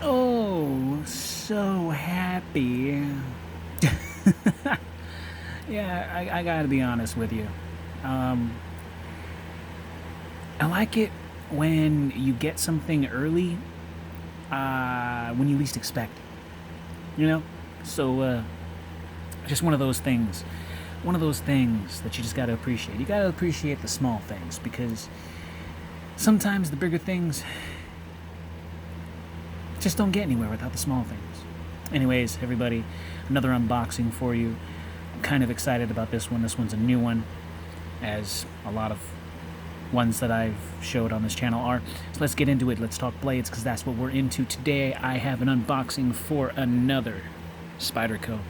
Oh, so happy. Yeah, I gotta be honest with you. Um, I like it when you get something early, when you least expect it, you know? So, just one of those things. One of those things that you just gotta appreciate. You gotta appreciate the small things because sometimes the bigger things just don't get anywhere without the small things. Anyways, everybody, another unboxing for you. I'm kind of excited about this one. This one's a new one, as a lot of ones that I've showed on this channel are. So let's get into it. Let's talk blades, because that's what we're into today. I have an unboxing for another Spyderco.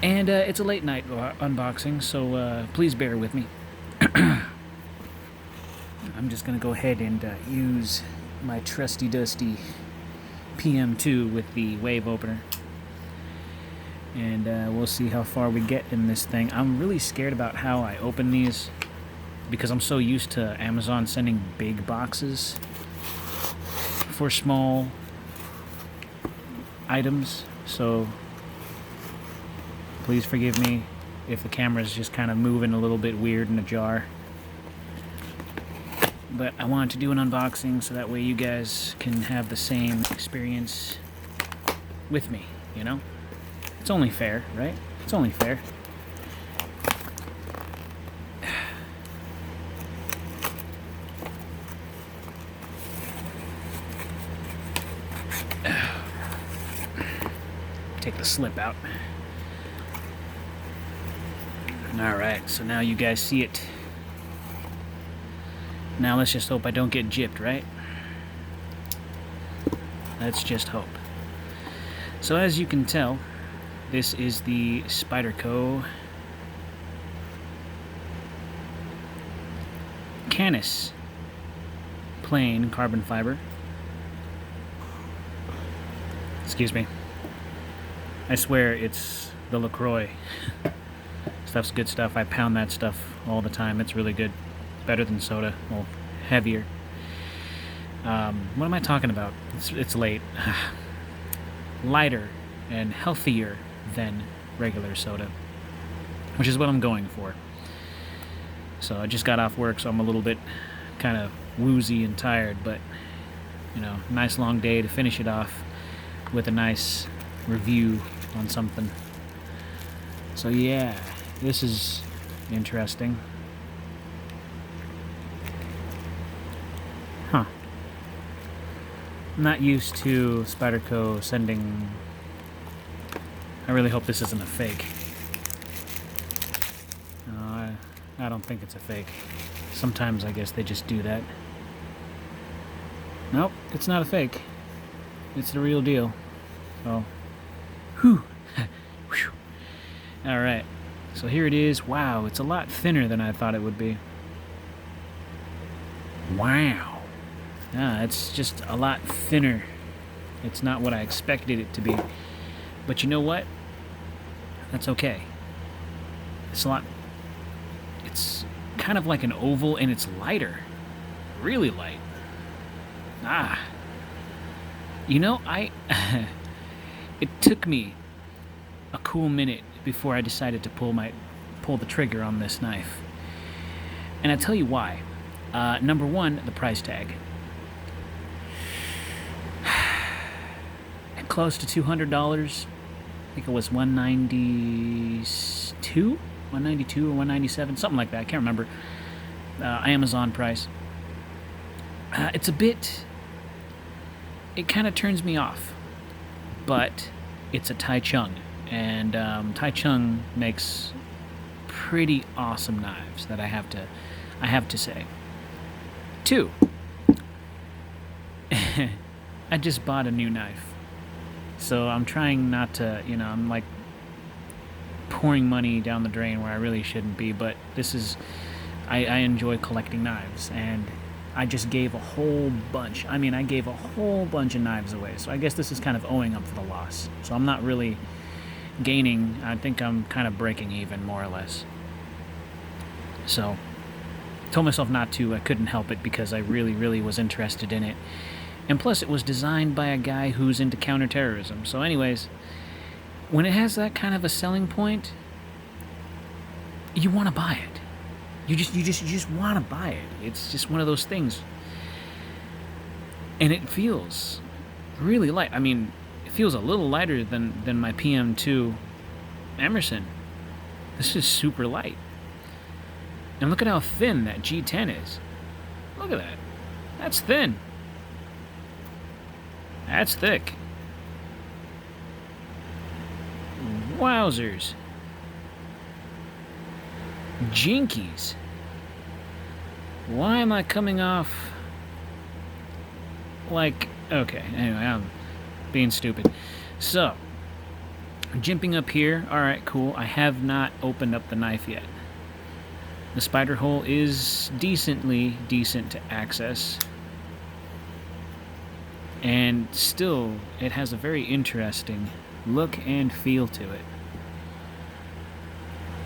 And it's a late night unboxing, so please bear with me. I'm just going to go ahead and use my trusty dusty Pm2 with the wave opener. And we'll see how far we get in this thing. I'm really scared about how I open these because I'm so used to Amazon sending big boxes for small items. So please forgive me if the camera's just kind of moving a little bit weird in a jar. But I wanted to do an unboxing so that way you guys can have the same experience with me, you know? It's only fair, right? It's only fair. Take the slip out. Alright, so now you guys see it. Now let's just hope I don't get gypped, right? Let's just hope. So as you can tell, this is the Spyderco Canis plain carbon fiber. Excuse me. I swear it's the LaCroix. Stuff's good stuff. I pound that stuff all the time. It's really good. Better than soda. Well, heavier. What am I talking about? It's late. Lighter and healthier than regular soda, which is what I'm going for. So I just got off work, so I'm a little bit kind of woozy and tired, but you know, nice long day to finish it off with a nice review on something. So yeah, this is interesting. Huh. I'm not used to Spyderco sending... I really hope this isn't a fake. No, I don't think it's a fake. Sometimes I guess they just do that. Nope, it's not a fake. It's the real deal. So, whew. Alright, so here it is. Wow, it's a lot thinner than I thought it would be. Wow. Yeah, it's just a lot thinner. It's not what I expected it to be. But you know what? That's okay. It's a lot... It's kind of like an oval, and it's lighter. Really light. Ah. You know, it took me a cool minute before I decided to pull the trigger on this knife. And I'll tell you why. Number one, the price tag. Close to $200. I think it was $192 or $197, something like that. I can't remember. Amazon price. It's a bit... It kind of turns me off, but it's a Tai Chung, and Tai Chung makes pretty awesome knives that I have to say. Two, I just bought a new knife, so I'm trying not to, you know, I'm like pouring money down the drain where I really shouldn't be, but this is, I enjoy collecting knives, and I just gave a whole bunch. I mean, I gave a whole bunch of knives away, so I guess this is kind of owing up for the loss. So I'm not really gaining. I think I'm kind of breaking even, more or less. So, told myself not to. I couldn't help it because I really, really was interested in it. And plus, it was designed by a guy who's into counterterrorism. So anyways, when it has that kind of a selling point, you want to buy it. You just want to buy it. It's just one of those things. And it feels really light. I mean, it feels a little lighter than my Pm2 Emerson. This is super light. And look at how thin that G10 is. Look at that. That's thin. That's thick. Wowzers. Jinkies. Why am I coming off like... Okay, anyway, I'm being stupid. So, jimping up here. Alright, cool. I have not opened up the knife yet. The spider hole is decently decent to access. And still, it has a very interesting look and feel to it.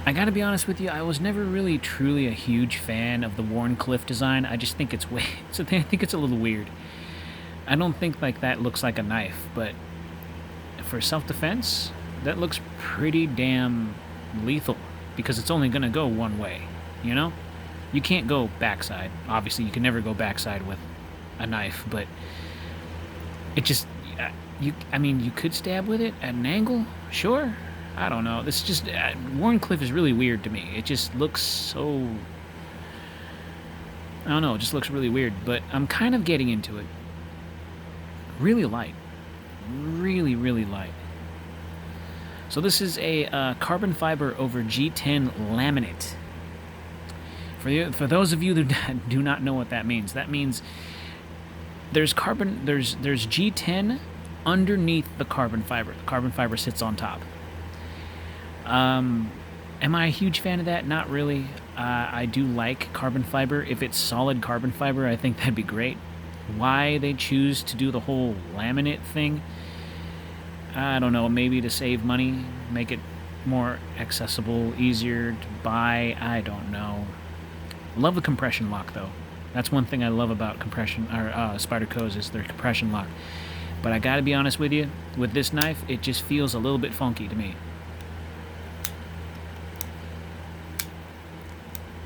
I gotta be honest with you, I was never really truly a huge fan of the Warncliffe design. I just think it's way... I think it's a little weird. I don't think like that looks like a knife, but for self-defense, that looks pretty damn lethal. Because it's only gonna go one way, you know? You can't go backside. Obviously, you can never go backside with a knife, but... It just, I mean, you could stab with it at an angle, sure. I don't know. This just, Warncliffe is really weird to me. It just looks so, I don't know, it just looks really weird. But I'm kind of getting into it. Really light. Really, really light. So this is a carbon fiber over G10 laminate. For those of you that do not know what that means there's G10 underneath the carbon fiber. The carbon fiber sits on top. Am I a huge fan of that? Not really. I do like carbon fiber. If it's solid carbon fiber, I think that'd be great. Why they choose to do the whole laminate thing, I don't know. Maybe to save money, make it more accessible, easier to buy. I don't know. Love the compression lock, though. That's one thing I love about Spyderco's is their compression lock. But I gotta be honest with you, with this knife, it just feels a little bit funky to me.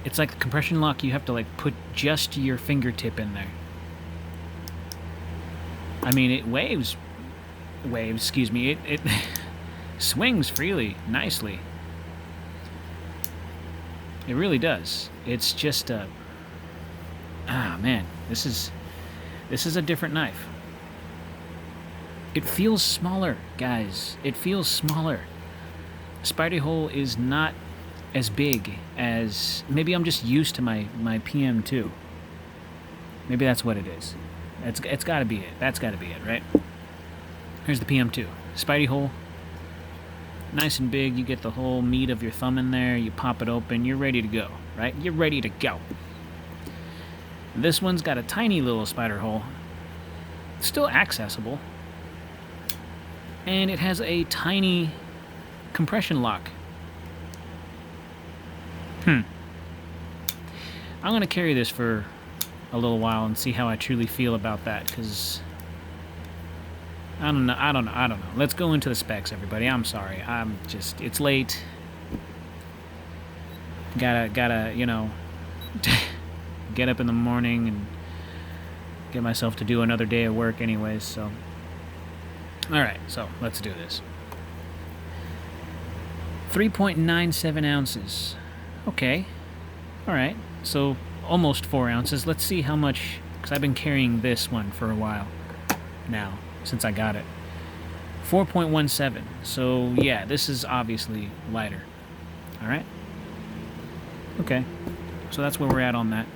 It's like the compression lock, you have to like put just your fingertip in there. I mean, it it swings freely, nicely. It really does. It's just a... Ah, man, this is a different knife. It feels smaller, guys. It feels smaller. Spidey Hole is not as big as... Maybe I'm just used to my Pm2. Maybe that's what it is. It's got to be it. That's got to be it, right? Here's the Pm2. Spidey Hole. Nice and big. You get the whole meat of your thumb in there. You pop it open. You're ready to go, right? You're ready to go. This one's got a tiny little spider hole. Still accessible. And it has a tiny compression lock. I'm going to carry this for a little while and see how I truly feel about that, because I don't know. Let's go into the specs, everybody. I'm sorry. It's late. Gotta, you know, get up in the morning and get myself to do another day of work anyways, so. Alright, so let's do this. 3.97 ounces. Okay. Alright, so almost 4 ounces. Let's see how much, because I've been carrying this one for a while now, since I got it. 4.17. So, yeah, this is obviously lighter. Alright? Okay. So that's where we're at on that.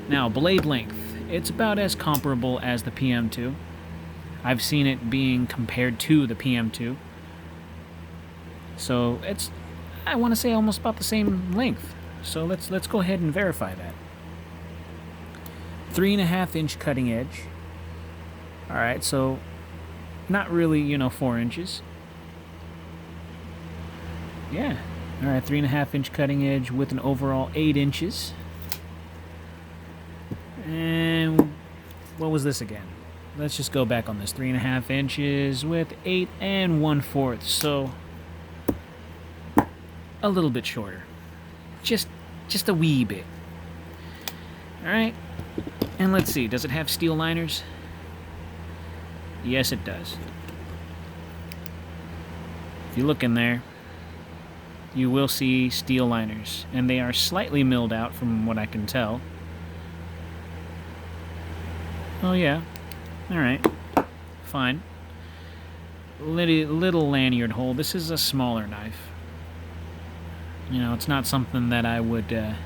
Now, blade length. It's about as comparable as the Pm2. I've seen it being compared to the Pm2. So, it's, I want to say, almost about the same length. So let's go ahead and verify that. 3.5 inch cutting edge. Alright, so not really, 4 inches. Yeah. Alright, 3.5 inch cutting edge with an overall 8 inches. And what was this again? let's just go back on this. 3.5 inches with 8 1/4. So a little bit shorter. Just a wee bit. Alright. And let's see, does it have steel liners? Yes, it does. If you look in there, you will see steel liners, and they are slightly milled out from what I can tell. Oh yeah, alright, fine. Little lanyard hole. This is a smaller knife. You know, it's not something that I would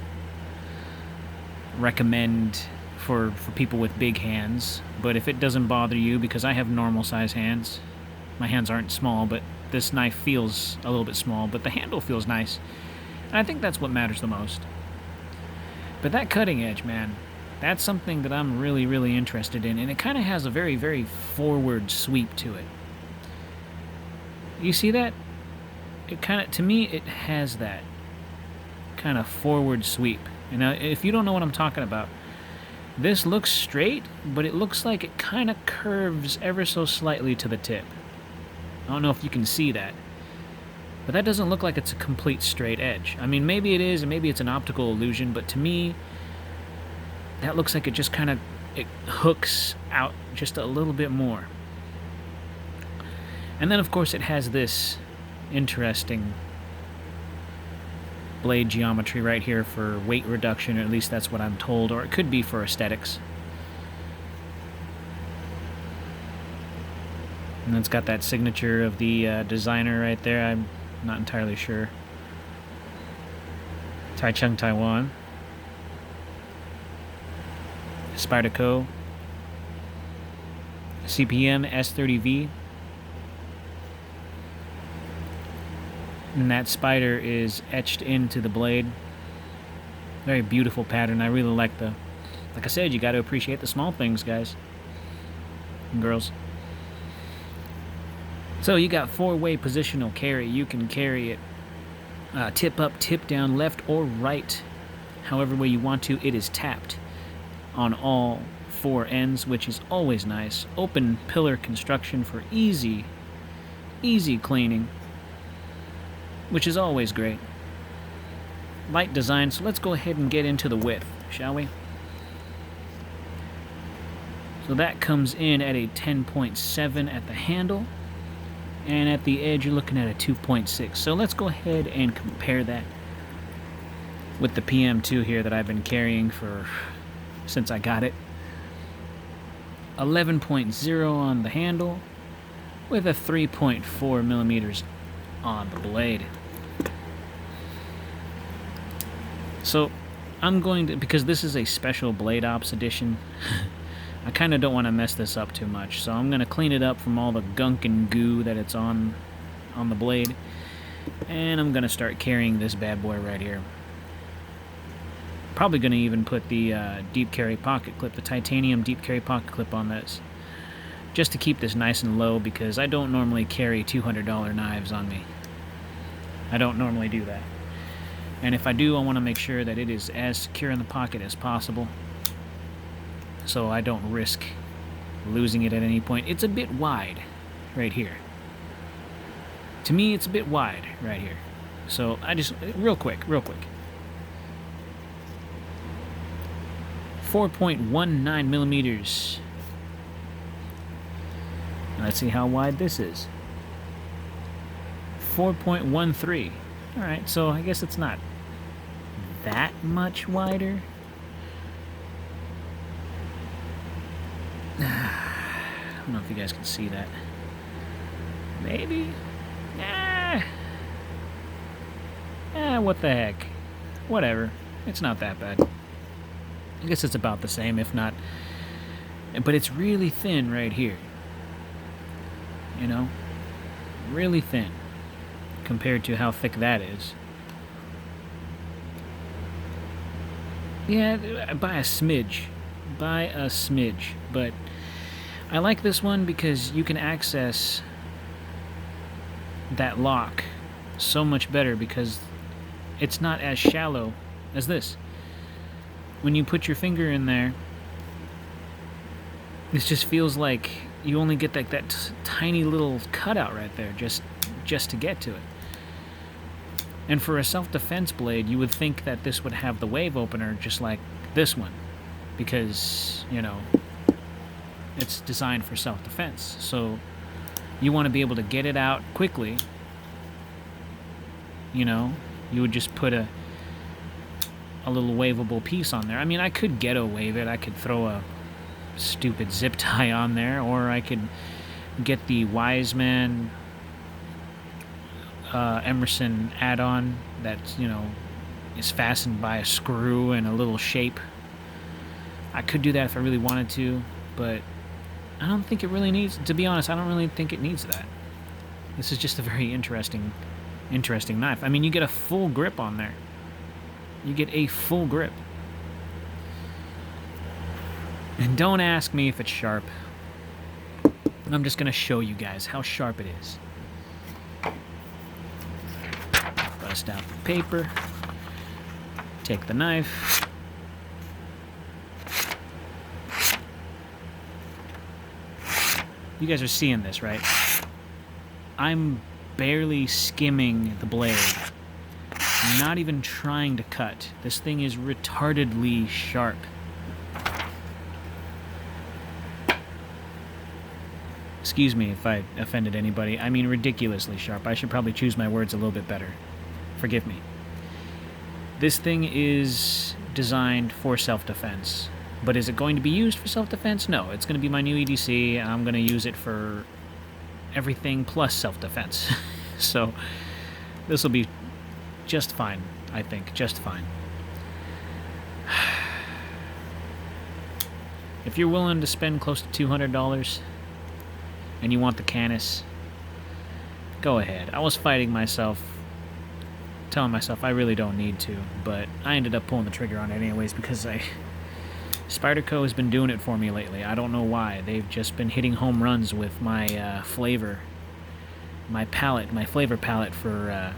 recommend for people with big hands, but if it doesn't bother you, because I have normal size hands, my hands aren't small, but this knife feels a little bit small, but the handle feels nice, and I think that's what matters the most. But that cutting edge, man, that's something that I'm really, really interested in, and it kind of has a very, very forward sweep to it. You see that? It kind of, to me, it has that kind of forward sweep. And if you don't know what I'm talking about, this looks straight, but it looks like it kind of curves ever so slightly to the tip. I don't know if you can see that, but that doesn't look like it's a complete straight edge. I mean, maybe it is, and maybe it's an optical illusion, but to me, that looks like it just kind of, it hooks out just a little bit more. And then, of course, it has this interesting blade geometry right here for weight reduction, or at least that's what I'm told, or it could be for aesthetics. And it's got that signature of the designer right there. I'm not entirely sure. Taichung, Taiwan. Spyderco CPM S30V. And that spider is etched into the blade. Very beautiful pattern. I really like like I said, you got to appreciate the small things, guys and girls. So you got 4-way positional carry. You can carry it tip up, tip down, left or right, however way you want to. It is tapped on all 4 ends, which is always nice. Open pillar construction for easy cleaning, which is always great. Light design, so let's go ahead and get into the width, shall we? So that comes in at a 10.7 at the handle, and at the edge you're looking at a 2.6. So let's go ahead and compare that with the Pm2 here that I've been carrying since I got it. 11.0 on the handle with a 3.4 millimeters on the blade. So I'm going to, because this is a special Blade Ops edition, I kind of don't want to mess this up too much, so I'm going to clean it up from all the gunk and goo that it's on the blade, and I'm going to start carrying this bad boy right here. Probably going to even put the deep carry pocket clip, the titanium deep carry pocket clip on this, just to keep this nice and low, because I don't normally carry $200 knives on me. I don't normally do that. And if I do, I want to make sure that it is as secure in the pocket as possible, so I don't risk losing it at any point. It's a bit wide right here. To me, it's a bit wide right here. So I just, real quick. 4.19 millimeters. Let's see how wide this is. 4.13. Alright, so I guess it's not that much wider. I don't know if you guys can see that. Maybe? What the heck. Whatever. It's not that bad. I guess it's about the same, if not. But it's really thin right here. You know? Really thin compared to how thick that is. Yeah, by a smidge. But I like this one because you can access that lock so much better, because it's not as shallow as this. When you put your finger in there, This just feels like you only get that tiny little cutout right there just to get to it. And for a self-defense blade, you would think that this would have the wave opener just like this one, because, you know, it's designed for self-defense. So you want to be able to get it out quickly. You know, you would just put a little waveable piece on there. I mean, I could ghetto wave it. I could throw a stupid zip tie on there, or I could get the Wiseman Emerson add-on that, you know, is fastened by a screw and a little shape. I could do that if I really wanted to, but I don't think it really needs, to be honest, I don't really think it needs that. This is just a very interesting knife. I mean, you get a full grip on there. You get a full grip. And don't ask me if it's sharp. I'm just going to show you guys how sharp it is. Bust out the paper. Take the knife. You guys are seeing this, right? I'm barely skimming the blade. Not even trying to cut. This thing is retardedly sharp. Excuse me if I offended anybody. I mean ridiculously sharp. I should probably choose my words a little bit better. Forgive me. This thing is designed for self-defense. But is it going to be used for self-defense? No. It's going to be my new EDC, and I'm going to use it for everything plus self-defense. So this will be just fine, I think. Just fine. If you're willing to spend close to $200 and you want the Canis, go ahead. I was fighting myself, telling myself I really don't need to, but I ended up pulling the trigger on it anyways because Spyderco has been doing it for me lately. I don't know why. They've just been hitting home runs with my flavor, my flavor palette for,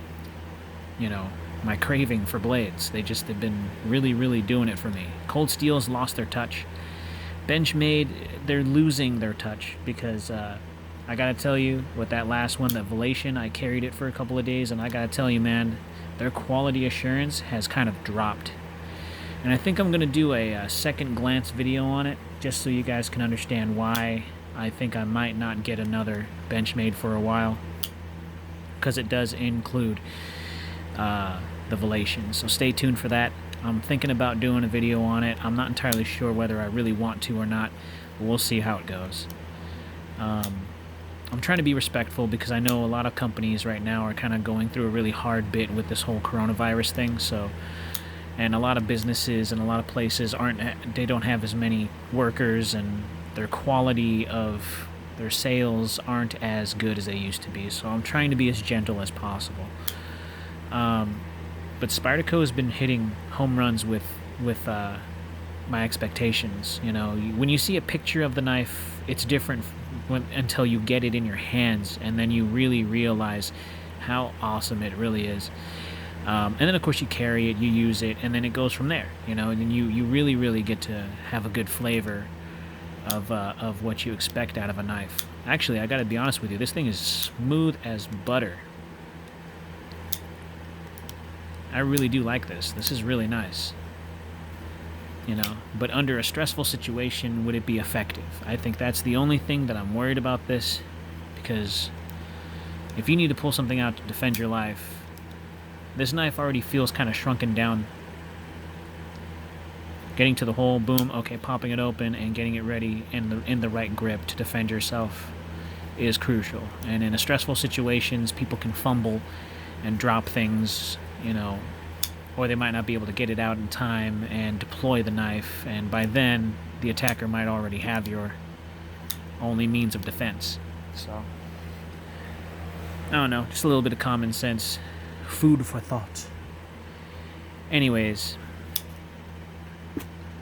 you know, my craving for blades. They've been really doing it for me. Cold Steel's lost their touch. Benchmade, they're losing their touch because I gotta tell you, with that last one, that Velation, I carried it for a couple of days, and I gotta tell you, man, their quality assurance has kind of dropped. And I think I'm going to do a second glance video on it, just so you guys can understand why I think I might not get another Benchmade for a while. Because it does include the Velation. So stay tuned for that. I'm thinking about doing a video on it. I'm not entirely sure whether I really want to or not. But we'll see how it goes. I'm trying to be respectful because I know a lot of companies right now are kind of going through a really hard bit with this whole coronavirus thing. And a lot of businesses and a lot of places don't have as many workers, and their quality of their sales aren't as good as they used to be. So I'm trying to be as gentle as possible. But Spyderco has been hitting home runs with my expectations. You know, when you see a picture of the knife, it's different until you get it in your hands, and then you really realize how awesome it really is. And then, of course, you carry it, you use it, and then it goes from there, you know, and then you really get to have a good flavor of what you expect out of a knife. Actually, I gotta be honest with you, this thing is smooth as butter. I really do like this. This is really nice. You know, but under a stressful situation, would it be effective? I think that's the only thing that I'm worried about this, because if you need to pull something out to defend your life, this knife already feels kind of shrunken down. Getting to the hole, boom, okay, popping it open and getting it ready in the right grip to defend yourself is crucial. And in a stressful situations, people can fumble and drop things, you know, or they might not be able to get it out in time and deploy the knife, and by then the attacker might already have your only means of defense. So, I don't know, just a little bit of common sense. Food for thought. Anyways,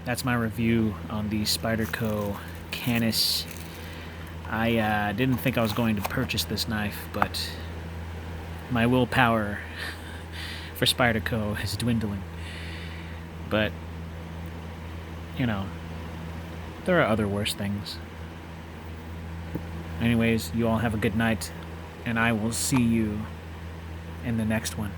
that's my review on the Spyderco Canis. I didn't think I was going to purchase this knife, but my willpower for Spyderco is dwindling. But, you know, there are other worse things. Anyways, you all have a good night, and I will see you in the next one.